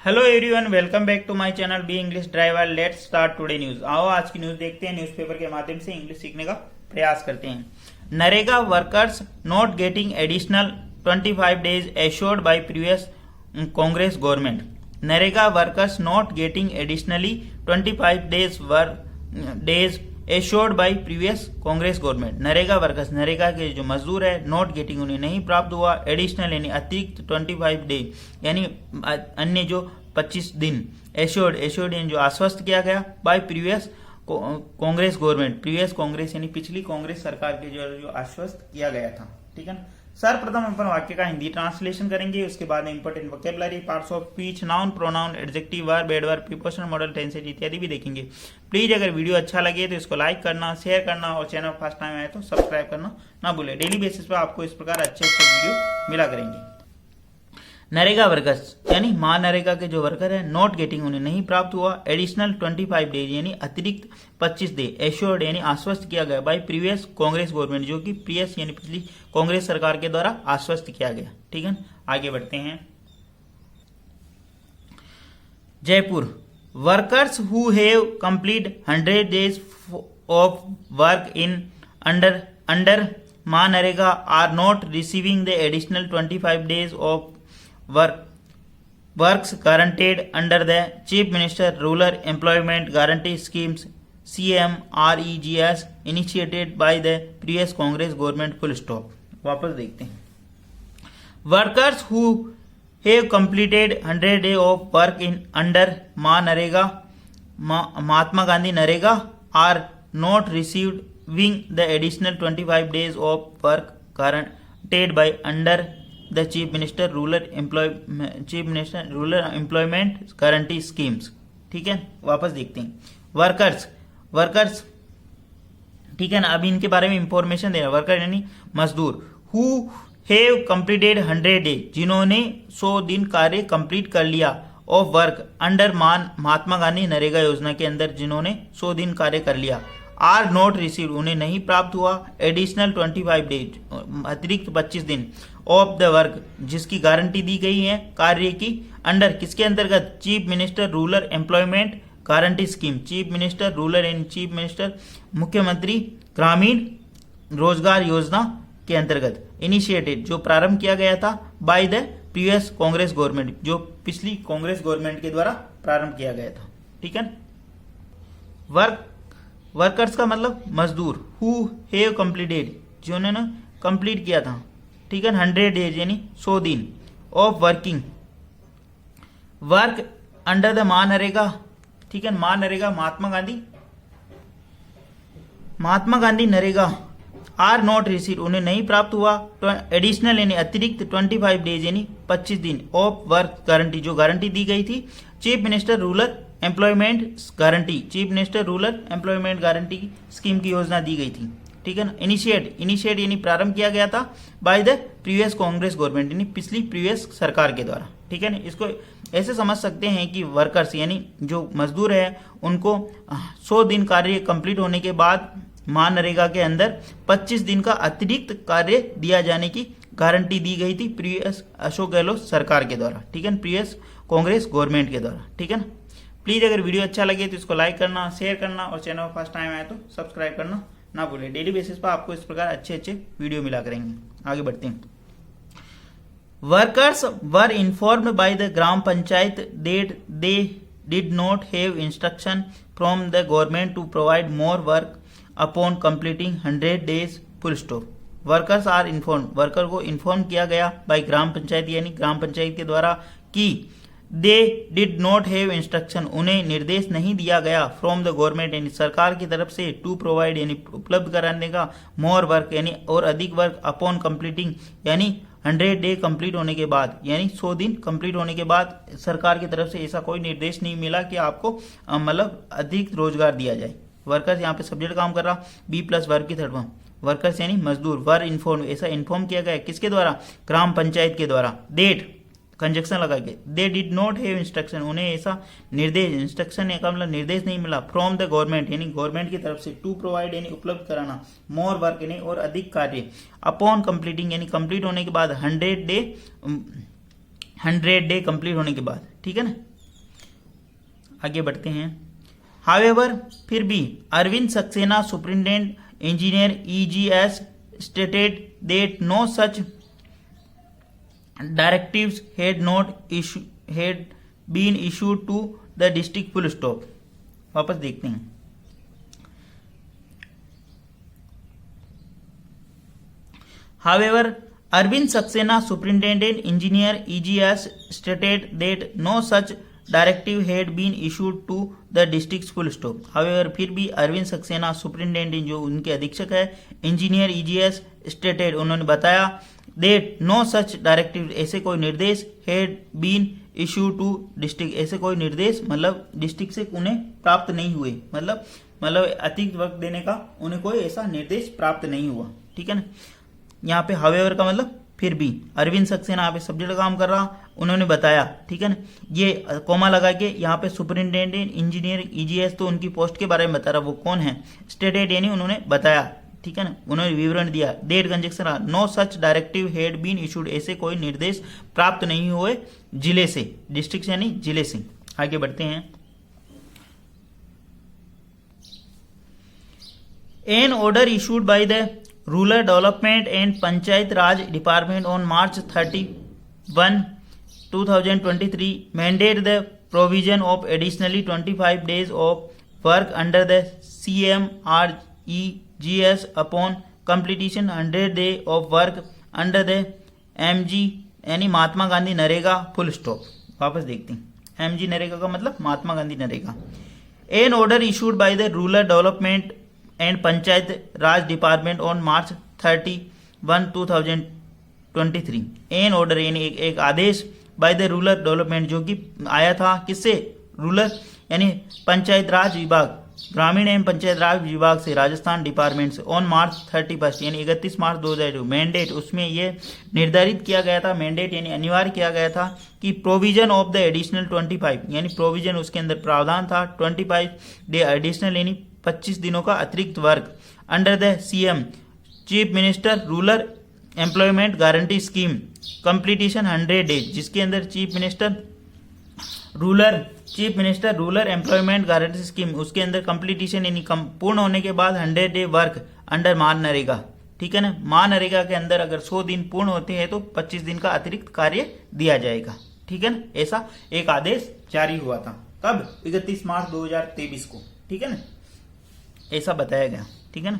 Hello everyone, welcome back to my channel be English driver. Let's start today news. आओ आज की news देखते हैं। न्यूज़पेपर के माध्यम से इंग्लिश सीखने का प्रयास करते हैं। NREGA workers not getting additional 25 days assured bye previous Congress government. NREGA workers not getting additionally 25 days assured bye previous Congress government. NREGA workers, NREGA के जो मजदूर है, नॉट गेटिंग उन्हें नहीं प्राप्त हुआ एडिशनल यानी अतिरिक्त 25 डे यानी अन्य जो 25 दिन एश्योर्ड यानी जो आश्वस्त किया गया bye previous Congress government. Previous Congress यानी पिछली कांग्रेस सरकार के जो आश्वस्त किया गया था। ठीक है ना। सर्वप्रथम अपन वाक्य का हिंदी ट्रांसलेशन करेंगे, उसके बाद important vocabulary, parts of speech, noun, pronoun, adjective, verb, adverb, preposition, model, tenses इत्यादि भी देखेंगे। प्लीज अगर वीडियो अच्छा लगे तो इसको लाइक करना, शेयर करना और चैनल फर्स्ट टाइम आए तो सब्सक्राइब करना ना भूले। डेली बेसिस पर आपको इस प्रकार अच्छे वीडियो मिला करेंगे। नरेगा वर्कर्स यानी महानरेगा के जो वर्कर है, नॉट गेटिंग उन्हें नहीं प्राप्त हुआ एडिशनल 25 डेज यानी अतिरिक्त 25 डे एश्योर्ड यानी आश्वस्त किया गया बाय प्रीवियस कांग्रेस गवर्नमेंट, जो कि प्रीवियस यानी पिछली कांग्रेस सरकार के द्वारा आश्वस्त किया गया। ठीक है, आगे बढ़ते हैं। Jaipur workers who have complete 100 days of work in under MahaNREGA are not receiving the additional 25 days ऑफ works guaranteed under the Chief Minister Rural Employment Guarantee Schemes CMREGS initiated by the previous Congress government। full stop। वापस देखते हैं। Workers who have completed 100 days of work in under MahaNREGA Mahatma Gandhi NREGA are not receiving the additional 25 days of work guaranteed by under the chief minister rural employment guarantee schemes. ठीक है, वापस देखते हैं। Workers ठीक है ना। अभी इनके बारे में इंफॉर्मेशन दे रहा है। वर्कर यानी मजदूर, हु हैव कंप्लीटेड 100 डे जिन्होंने 100 दिन कार्य कंप्लीट कर लिया, ऑफ वर्क अंडर महात्मा गांधी नरेगा योजना के अंदर जिन्होंने 100 दिन कार्य कर लिया, आर नॉट रिसीव उन्हें नहीं प्राप्त हुआ एडिशनल 25 डेज अतिरिक्त 25 दिन ऑफ द वर्क जिसकी गारंटी दी गई है कार्य की, अंडर किसके अंतर्गत, chief minister rural employment guarantee scheme. Chief minister rural and chief minister मुख्यमंत्री ग्रामीण रोजगार योजना के अंतर्गत इनिशिएटेड जो प्रारंभ किया गया था by the previous Congress government, जो पिछली कांग्रेस गवर्नमेंट के द्वारा प्रारंभ किया गया था। ठीक है। वर्कर्स का मतलब मजदूर, हु हैव कंप्लीटेड जिन्होंने कंप्लीट किया था। ठीक है, 100 डेज यानी 100 दिन of working work under the Mahanarega. ठीक है, Mahanarega Mahatma Gandhi NREGA are not receive उन्हें नहीं प्राप्त हुआ एडिशनल यानी अतिरिक्त 25 डेज यानी 25 दिन ऑफ वर्क गारंटी जो गारंटी दी गई थी chief minister rural employment guarantee, chief minister rural employment guarantee scheme की योजना दी गई थी। ठीक है ना। इनिशिएट यानी प्रारंभ किया गया था by the previous Congress government यानी पिछली प्रीवियस सरकार के द्वारा। ठीक है ना। इसको ऐसे समझ सकते हैं कि वर्कर्स यानी जो मजदूर है उनको 100 दिन कार्य कंप्लीट होने के बाद महानरेगा के अंदर 25 दिन का अतिरिक्त कार्य दिया जाने की गारंटी दी गई थी प्रीवियस अशोक गहलोत सरकार के द्वारा। ठीक है, प्रीवियस कांग्रेस गवर्नमेंट के द्वारा। ठीक है ना। प्लीज अगर वीडियो अच्छा लगे तो इसको लाइक करना, शेयर करना और चैनल फर्स्ट टाइम आए तो सब्सक्राइब करना ना भूले। डेली बेसिस पर आपको इस प्रकार अच्छे वीडियो मिला करेंगे। आगे बढ़ते हैं। Workers were informed by the gram panchayat that they did not have instruction from the government to provide more work upon completing 100 days. Full stop. Workers are inform worker को इन्फॉर्म किया गया बाय ग्राम पंचायत यानी ग्राम पंचायत के द्वारा कि दे डिड नॉट हैव इंस्ट्रक्शन उन्हें निर्देश नहीं दिया गया फ्रॉम द गवर्नमेंट यानी सरकार की तरफ से टू प्रोवाइड यानी उपलब्ध कराने का मोर वर्क यानी और अधिक वर्क अपॉन कंप्लीटिंग यानी 100 डे कंप्लीट होने के बाद यानी 100 दिन कंप्लीट होने के बाद सरकार की तरफ से ऐसा कोई निर्देश नहीं मिला कि आपको मतलब अधिक रोजगार दिया जाए। वर्कर्स यहाँ पे सब्जेक्ट काम कर रहा, बी प्लस वर्ब की थर्ड फॉर्म। वर्कर्स यानी मजदूर, वर इन्फॉर्म ऐसा इन्फॉर्म किया गया किसके द्वारा, ग्राम पंचायत के द्वारा। डेट कंजक्शन लगा के, दे डिड नॉट हैव इंस्ट्रक्शन उन्हें ऐसा निर्देश इंस्ट्रक्शन का मतलब निर्देश नहीं मिला फ्रॉम द गवर्नमेंट यानी गवर्नमेंट की तरफ से टू प्रोवाइड यानी उपलब्ध कराना मोर वर्क यानी और अधिक कार्य अपॉन कंप्लीटिंग यानी कंप्लीट होने के बाद 100 डे कंप्लीट होने के बाद। ठीक है ना। आगे बढ़ते हैं। हावेवर फिर भी Arvind Saxena superintendent engineer EGS stated that no such directives had been issued to the district full stop। वापस देखते हैं। However, Arvind Saxena, Superintendent Engineer EGS, stated that no such directive had been issued to the district's full stop। However, फिर भी Arvind Saxena superintendent जो उनके अधीक्षक है engineer EGS stated उन्होंने बताया that no such directive ऐसे कोई निर्देश had been issued to district ऐसे कोई निर्देश मतलब डिस्ट्रिक्ट से उन्हें प्राप्त नहीं हुए मतलब अतिरिक्त वक्त देने का उन्हें कोई ऐसा निर्देश प्राप्त नहीं हुआ। ठीक है ना। यहाँ पे हावेवर का मतलब फिर भी अरविंद सक्सेना यहाँ पे सब्जेक्ट काम कर रहा उन्होंने बताया। ठीक है ना। ये कोमा लगा के यहाँ पे सुपरिटेंडेंट इंजीनियर EGS तो उनकी पोस्ट के बारे में बता रहा वो कौन है स्टेटेड यानी उन्होंने बताया। ठीक है ना। उन्होंने विवरण दिया that conjunction no such directive had been issued ऐसे कोई निर्देश प्राप्त नहीं हुए जिले से डिस्ट्रिक्ट यानी जिले से। आगे बढ़ते हैं। An order issued by the rural development and panchayat Raj department on March 31, 2023 mandate the provision of additionally 25 days of work under the CMREGS upon completion 100 day of work under the MG यानी Mahatma Gandhi NREGA full stop. वापस देखते हैं। MG NREGA का मतलब Mahatma Gandhi NREGA. An order issued by the rural development and panchayat Raj department on March 31, 2023 an order यानी एक आदेश by the rural development जो कि आया था किससे रूरल यानी पंचायत राज विभाग ग्रामीण एवं पंचायत राज विभाग से राजस्थान डिपार्टमेंट से ऑन March 31 यानी 31 मार्च 2022 मैंडेट उसमें यह निर्धारित किया गया था मैंडेट यानी अनिवार्य किया गया था कि प्रोविजन ऑफ द एडिशनल 25 यानी प्रोविजन उसके अंदर प्रावधान था 25 डे एडिशनल यानी 25 दिनों का अतिरिक्त work under the CM chief minister rural employment guarantee scheme completion 100 days जिसके अंदर chief minister rural employment guarantee scheme उसके अंदर कंप्लीटेशन यानी पूर्ण होने के बाद 100 डे वर्क अंडर महानरेगा। ठीक है ना। महानरेगा के अंदर अगर 100 दिन पूर्ण होते हैं तो 25 दिन का अतिरिक्त कार्य दिया जाएगा। ठीक है ना। ऐसा एक आदेश जारी हुआ था कब 31 मार्च 2023 को। ठीक है ना। ऐसा बताया गया। ठीक है ना।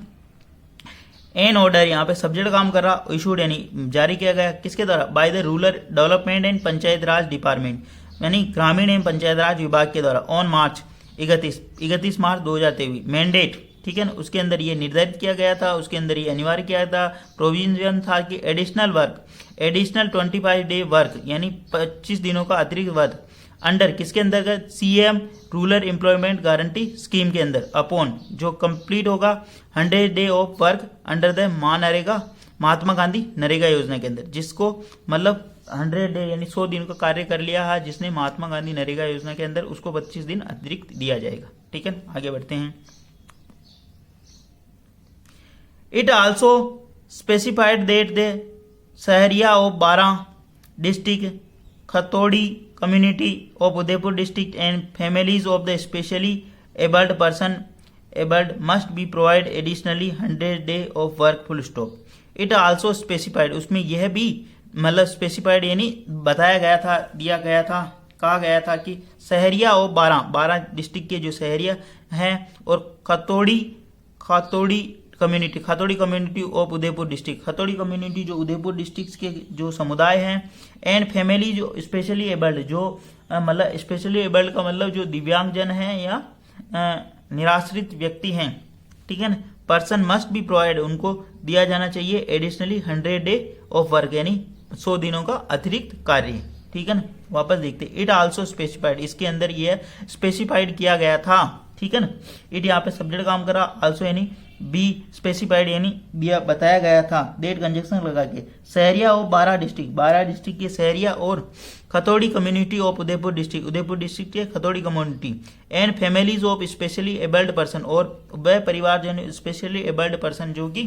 एन ऑर्डर यहाँ पे सब्जेक्ट काम कर रहा इशूड यानी जारी किया गया किसके द्वारा bye the rural development and panchayat Raj department यानी ग्रामीण एवं पंचायत राज विभाग के द्वारा ऑन March 31 मार्च 2023 मैंडेट। ठीक है ना। उसके अंदर ये निर्धारित किया गया था उसके अंदर ये अनिवार्य किया था प्रोविजन था कि एडिशनल 25 डे वर्क यानी 25 दिनों का अतिरिक्त वर्क अंडर किसके अंतर्गत CM rural employment guarantee scheme के अंदर अपॉन जो कंप्लीट होगा 100 day of work under the Mahatma Gandhi NREGA योजना के अंदर जिसको मतलब 100 डे यानी 100 दिन का कार्य कर लिया है जिसने महात्मा गांधी नरेगा योजना के अंदर उसको 25 दिन अतिरिक्त दिया जाएगा। ठीक है। आगे बढ़ते हैं। It also specified that the Sahariya of 12 district Khatodi community of Udaipur district and families of the specially abled person must be provided additionally 100 day of work full stop। It also specified उसमें यह भी मतलब स्पेसिफाइड यानी बताया गया था दिया गया था कहा गया था कि सहरिया और 12 डिस्ट्रिक्ट के जो सहरिया हैं और Khatodi community of Udaipur district Khatodi community जो उदयपुर डिस्ट्रिक्ट के जो समुदाय हैं एंड फैमिली जो स्पेशली एबल्ड जो मतलब स्पेशली एबल्ड का मतलब जो दिव्यांगजन हैं या निराश्रित व्यक्ति हैं। ठीक है ना। पर्सन मस्ट बी प्रोवाइड उनको दिया जाना चाहिए एडिशनली 100 डे ऑफ वर्क यानी 100 दिनों का अतिरिक्त कार्य। ठीक है ना। वापस देखते इट आल्सो स्पेसिफाइड इसके अंदर यह स्पेसिफाइड किया गया था। ठीक है ना। इट यहाँ पे सब्जेक्ट काम करा आल्सो यानी बी स्पेसिफाइड यानी दिया बताया गया था डेट कंजक्शन लगा के सहरिया और 12 डिस्ट्रिक्ट के सहरिया और Khatodi community of Udaipur district के Khatodi community and families of specially abled person और वह परिवार जन स्पेशली एबल्ड पर्सन जो कि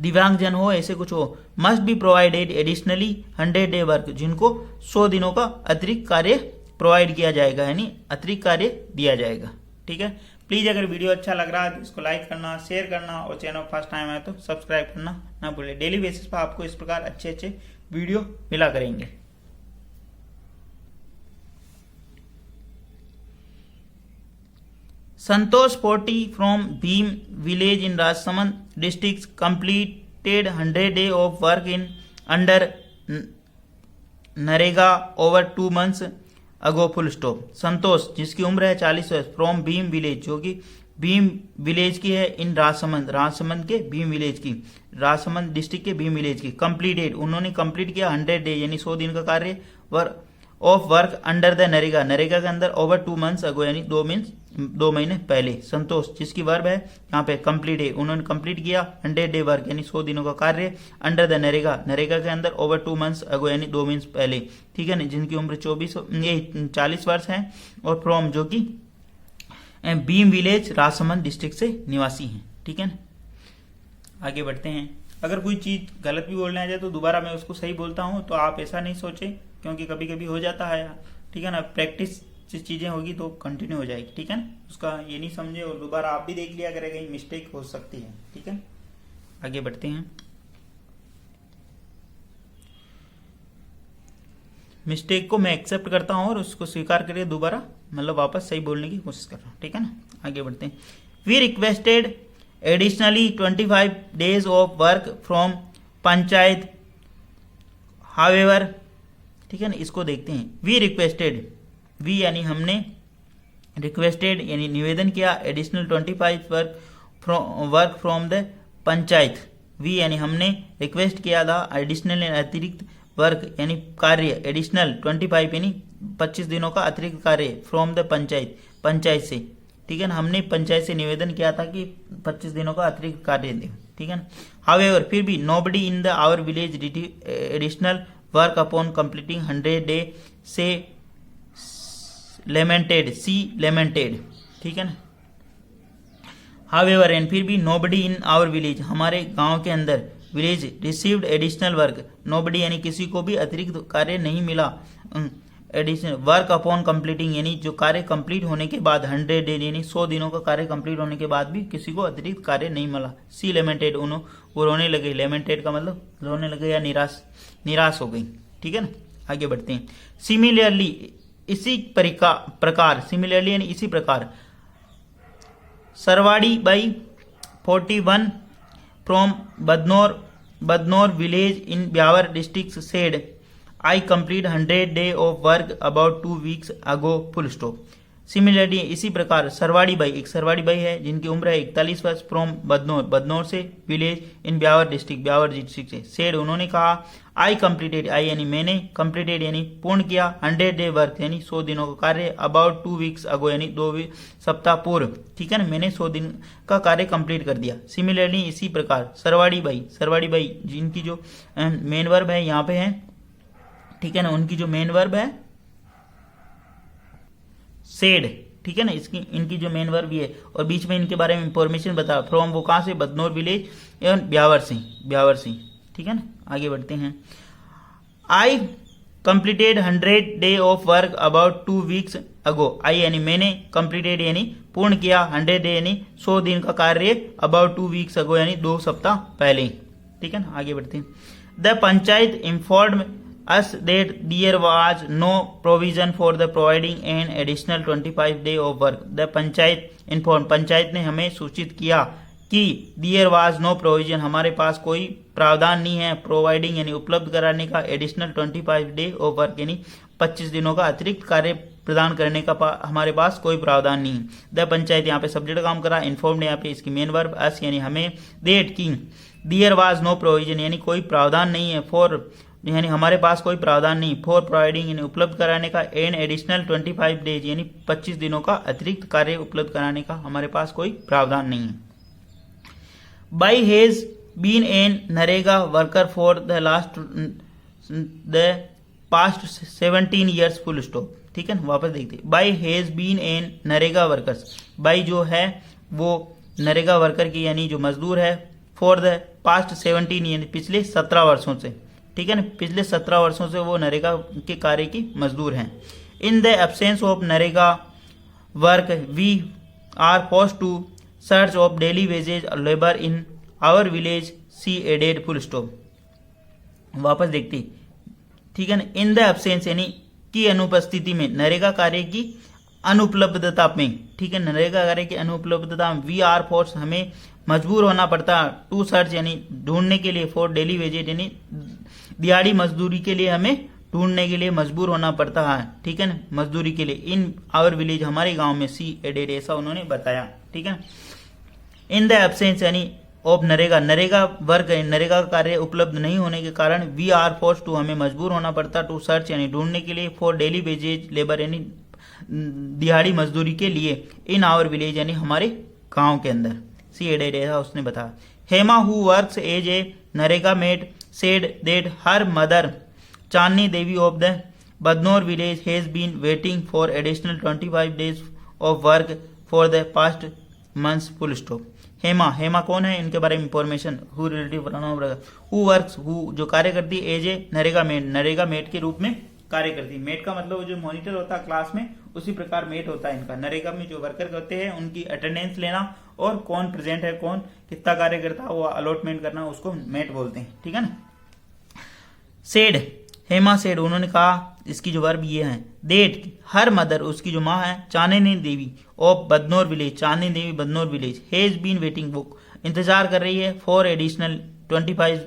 दिव्यांगजन हो ऐसे कुछ हो must be provided additionally 100 day work जिनको 100 दिनों का अतिरिक्त कार्य प्रोवाइड किया जाएगा, यानी अतिरिक्त कार्य दिया जाएगा। ठीक है, प्लीज अगर वीडियो अच्छा लग रहा है तो इसको लाइक करना, शेयर करना और चैनल फर्स्ट टाइम आए तो सब्सक्राइब करना ना भूलें। डेली बेसिस पर आपको इस प्रकार अच्छे अच्छे वीडियो मिला करेंगे। Santosh Poti from Bhim village in Rajsamand district completed 100 day of work in under NREGA over 2 months ago full stop. Santosh जिसकी उम्र है 40 वर्ष, फ्रॉम भीम विलेज, जो कि भीम विलेज की है, इन राजसमंद, राजसमंद के भीम विलेज की, राजसमंद डिस्ट्रिक्ट के भीम विलेज की, कंप्लीटेड उन्होंने कंप्लीट किया 100 डे यानी 100 दिन का कार्य of work under the NREGA, NREGA के अंदर ओवर 2 months अगो यानी 2 महीने पहले। संतोष जिसकी वर्ब है यहाँ पे कंप्लीट है, उन्होंने कंप्लीट किया 100 डे वर्क यानी 100 दिनों का कार्य अंडर द नरेगा, नरेगा के अंदर ओवर 2 months अगो यानी 2 महीने पहले। ठीक है ना, जिनकी उम्र 40 वर्ष है और फ्रॉम जो कि भीम विलेज राजसमंद डिस्ट्रिक्ट से निवासी हैं। ठीक है ना, आगे बढ़ते हैं। अगर कोई चीज गलत भी बोलने आ जाए तो दोबारा मैं उसको सही बोलता हूँ, तो आप ऐसा नहीं सोचे, क्योंकि कभी कभी हो जाता है। ठीक है ना, प्रैक्टिस चीजें होगी तो कंटिन्यू हो जाएगी। ठीक है ना, उसका ये नहीं समझे और दोबारा आप भी देख लिया करें, कहीं मिस्टेक हो सकती है। ठीक है, आगे बढ़ते हैं। मिस्टेक को मैं एक्सेप्ट करता हूं और उसको स्वीकार करके दोबारा मतलब वापस सही बोलने की कोशिश कर रहा हूं। ठीक है ना, आगे बढ़ते हैं। We requested additionally 25 days of work from panchayat however. ठीक है ना, इसको देखते हैं। वी रिक्वेस्टेड, वी यानी हमने, रिक्वेस्टेड यानी निवेदन किया, additional 25 work from the panchayat. We यानी हमने रिक्वेस्ट किया था, एडिशनल अतिरिक्त वर्क यानी कार्य, एडिशनल 25 यानी 25 दिनों का अतिरिक्त कार्य फ्रॉम द पंचायत, पंचायत से। ठीक है ना, हमने पंचायत से निवेदन किया था कि 25 दिनों का अतिरिक्त कार्य दें। ठीक है ना, हावेवर फिर भी nobody in the our village additional work upon completing 100 days lamented, सी लेमेंटेड। ठीक है ना, हावेवर एंड फिर भी नोबडी इन आवर विलेज, हमारे गांव के अंदर, village received additional work, nobody यानी किसी को भी अतिरिक्त कार्य नहीं मिला, एडिशनल वर्क अपॉन कंप्लीटिंग यानी जो कार्य कंप्लीट होने के बाद 100 डे यानी 100 दिनों का कार्य कंप्लीट होने के बाद भी किसी को अतिरिक्त कार्य नहीं मिला। सी लेमेंटेड, वो रोने लगे, लेमेंटेड का मतलब रोने लगे या निराश हो गई। ठीक है ना, आगे बढ़ते हैं। सिमिलरली इसी प्रकार, सिमिलरली यानी इसी प्रकार, Sarwadi Bai 41 from Badnaur village in Beawar district said I complete 100 day of work about 2 weeks ago full stop. Similarly इसी प्रकार, सरवाड़ी बाई, एक सरवाड़ी बाई है जिनकी उम्र है 41 वर्ष, फ्रॉम बदनौर से, विलेज इन ब्यावर डिस्ट्रिक्ट से, सेड उन्होंने कहा, आई कंप्लीटेड, आई यानी मैंने, कंप्लीटेड यानी पूर्ण किया, 100 डे वर्क यानी 100 दिनों का कार्य, अबाउट 2 weeks अगो यानी 2 सप्ताह पूर्व। ठीक है ना, मैंने 100 दिन का कार्य कंप्लीट कर दिया। सिमिलरली इसी प्रकार, सरवाड़ी बाई जिनकी जो मेन वर्ब है यहाँ पे है। ठीक है ना, उनकी जो मेन वर्ब है सेड। ठीक है ना, इनकी जो मेन वर्ब है और बीच में इनके बारे में इंफॉर्मेशन बता, फ्रॉम वो कहां से, बदनौर विलेज एवं ब्यावर से। ठीक है ना, आगे बढ़ते हैं। I completed 100 day of work about 2 weeks अगो, आई यानी मैंने, कंप्लीटेड यानी पूर्ण किया, 100 डे यानी 100 दिन का कार्य, अबाउट 2 weeks अगो यानी 2 सप्ताह पहले। ठीक है ना, आगे बढ़ते हैं। The panchayat inform us that there was no provision for the providing an additional 25 day of work. The panchayat informed, panchayat ने हमें सूचित किया कि there was no provision, हमारे पास कोई प्रावधान नहीं है, प्रोवाइडिंग यानी उपलब्ध कराने का, एडिशनल 25 डे ऑफ वर्क यानी 25 दिनों का अतिरिक्त कार्य प्रदान करने का हमारे पास कोई प्रावधान नहीं। द पंचायत यहाँ पे सब्जेक्ट काम करा, इन्फॉर्म्ड यहाँ पे इसकी मेन वर्ब अस यानी हमें, देट की, देयर वाज नो प्रोविजन यानी कोई प्रावधान नहीं है, फॉर यानी हमारे पास कोई प्रावधान नहीं, फॉर प्रोवाइडिंग यानी उपलब्ध कराने का, एन एडिशनल 25 डेज यानी 25 दिनों का अतिरिक्त कार्य उपलब्ध कराने का हमारे पास कोई प्रावधान नहीं है। बाई has been an NREGA worker for the past 17 years full stop. ठीक है, वापस देखते, बाई has been an NREGA workers, बाई जो है वो नरेगा वर्कर की यानी जो मजदूर है, फॉर द पास्ट 17 यानी पिछले 17 वर्षों से। ठीक है ना, पिछले 17 वर्षों से वो नरेगा के कार्य की मजदूर हैं। In the absence of NREGA work we are forced to search of daily wages labour in our village she added full stop. वापस देखते, ठीक है ना। इन द एब्सेंस यानी की अनुपस्थिति में, नरेगा कार्य की अनुपलब्धता में, ठीक है, नरेगा कार्य की अनुपलब्धता में वी आर फोर्स हमें मजबूर होना पड़ता टू सर्च यानी ढूंढने के लिए, फॉर डेली वेजेज यानी दिहाड़ी मजदूरी के लिए हमें ढूंढने के लिए मजबूर होना पड़ता है, ठीक है ना, मजदूरी के लिए इन आवर विलेज हमारे गांव में सी एडेड ऐसा उन्होंने बताया, ठीक है। इन द एब्सेंस यानी ऑफ नरेगा, नरेगा वर्क नरेगा कार्य उपलब्ध नहीं होने के कारण वी आर फोर्स टू हमें मजबूर होना पड़ता टू सर्च यानी ढूंढने के लिए, फॉर डेली वेजेज लेबर यानी दिहाड़ी मजदूरी के लिए इन आवर विलेज यानी हमारे गांव के अंदर सी एडेड ऐसा उसने बताया। Hema who works as a NREGA maid said that her mother Chandni Devi of the Badnaur village has been waiting for additional 25 days of work for the past months full stop. Hema, Hema कौन है, इनके बारे में information, who relative who works, who जो कार्य करती है, as a NREGA maid, NREGA maid के रूप में कार्य करती है। मेड का मतलब जो मॉनिटर होता है क्लास में, उसी प्रकार मेड होता है इनका। नरेगा में जो वर्कर होते हैं उनकी अटेंडेंस लेना और कौन प्रेजेंट है, कौन कितना कार्य करता है वो अलॉटमेंट करना, उसको मेड बोलते हैं, ठीक है ना। सेड, हेमा सेड उन्होंने कहा, इसकी जो वर्ब ये है, देट हर मदर उसकी जो माँ है, Chandni Devi of Badnaur village, Chandni Devi Badnaur village, has been waiting book इंतजार कर रही है, for additional 25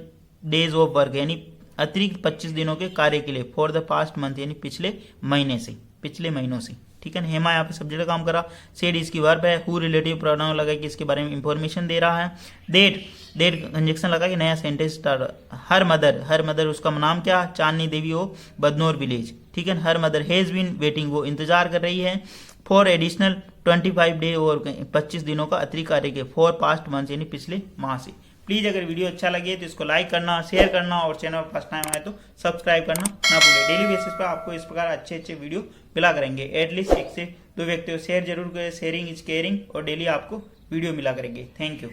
days of work यानी अतिरिक्त 25 दिनों के कार्य के लिए, फॉर द पास्ट मंथ यानी पिछले महीने से, पिछले महीनों से, ठीक है ना। हेमा यहाँ पे सब्जेक्ट काम करा, सेड इसकी वर्ब है, हु रिलेटिव प्रोनाउन लगा कि इसके बारे में इंफॉर्मेशन दे रहा है, देट देट कंजक्शन लगा कि नया sentence start, her mother, her mother उसका नाम क्या, चांदनी देवी हो बदनौर विलेज, ठीक है। Her mother has been waiting वो इंतजार कर रही है, फॉर एडिशनल 25 day और 25 दिनों का अतिरिक्त कार्य के, फॉर पास्ट मंथ यानी पिछले माह से। प्लीज अगर वीडियो अच्छा लगे तो इसको लाइक करना, शेयर करना और चैनल फर्स्ट टाइम आए तो सब्सक्राइब करना ना भूलें। डेली बेसिस पर आपको इस प्रकार अच्छे अच्छे वीडियो मिला करेंगे, एटलीस्ट 1 से 2 व्यक्तियों को शेयर जरूर करें, शेयरिंग इज केयरिंग, और डेली आपको वीडियो मिला करेंगे। Thank you.